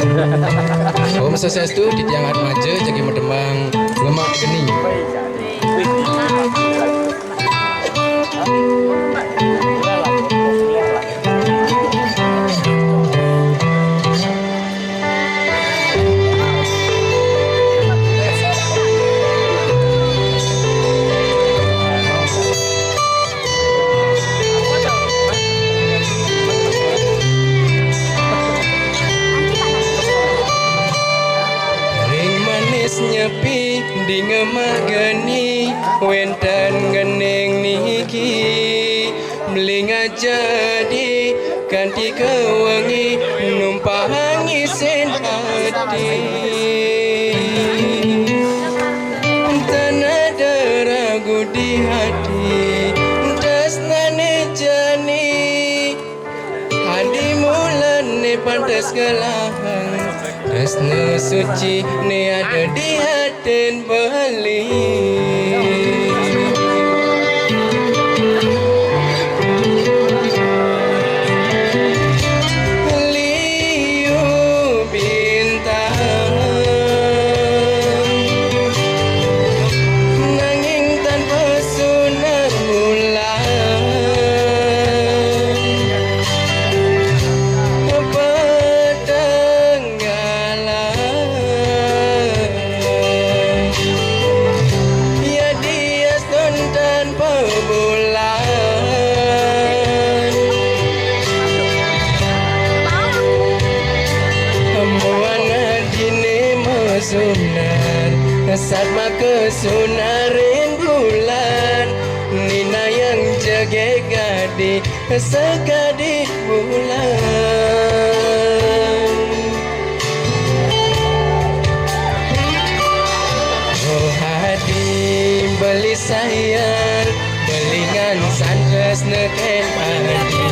Om Swastiastu, Ditya Atmaja, Jagi Medemang, Lemak Geni. Nyepi di ngemageni wentan geneng niki melinga jadi kanti kewangi numpangi sen hati tanah deragu di hati dasnane jani hadi mulan ne pantas gelahang Asna suci ne ada di hati Bali. Liu bintang nanging tanpa sunar bulan sunar sama kesunarin bulan Nina yang jaga gadi sekadi bulan Oh hadi beli sayang belingan sandes neken hadi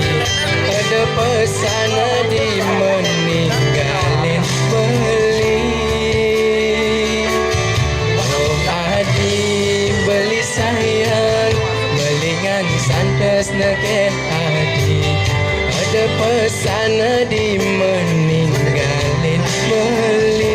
ada pesan di meninggalin beli beli sayang belingan santes neken hati ada pesan di meninggalin beli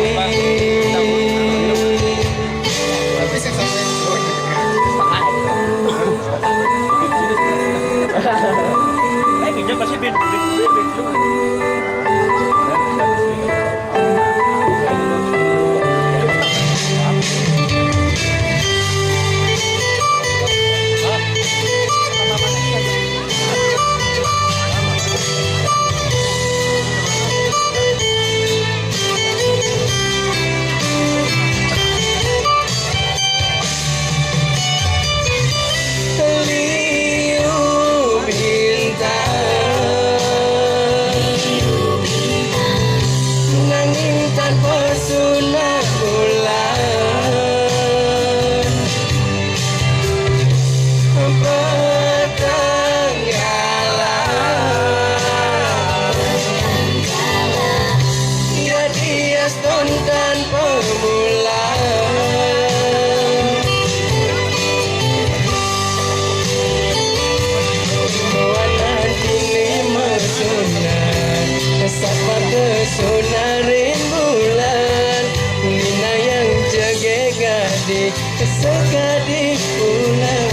kesunarin bulan Nina yang jaga gadi sekadi bulan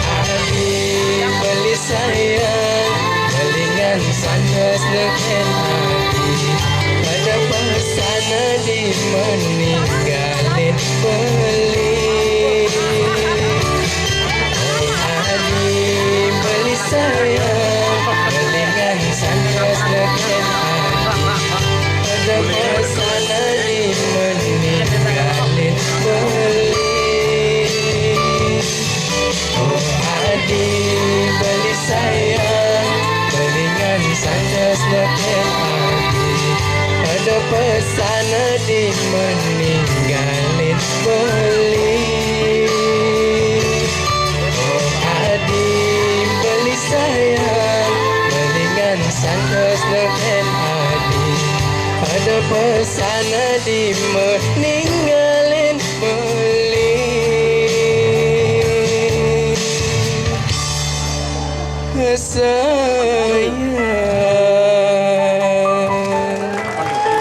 Adi beli sayang belingan sandes neken hati pada pesana di meninggalin beli sayang belingan sandes neken hati ada pesana di meninggalin beli Oh adi beli sayang belingan sandes neken hati ada pesana di meninggalin beli Oh adi sayang belingan sandes neken hati ada pesana di meninggalin beli sayang.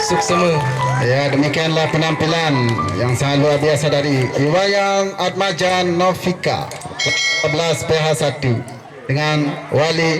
Suksema. Ya, demikianlah penampilan yang sangat luar biasa dari Iwayan Atmaja Novika 11 PH1 dengan Wali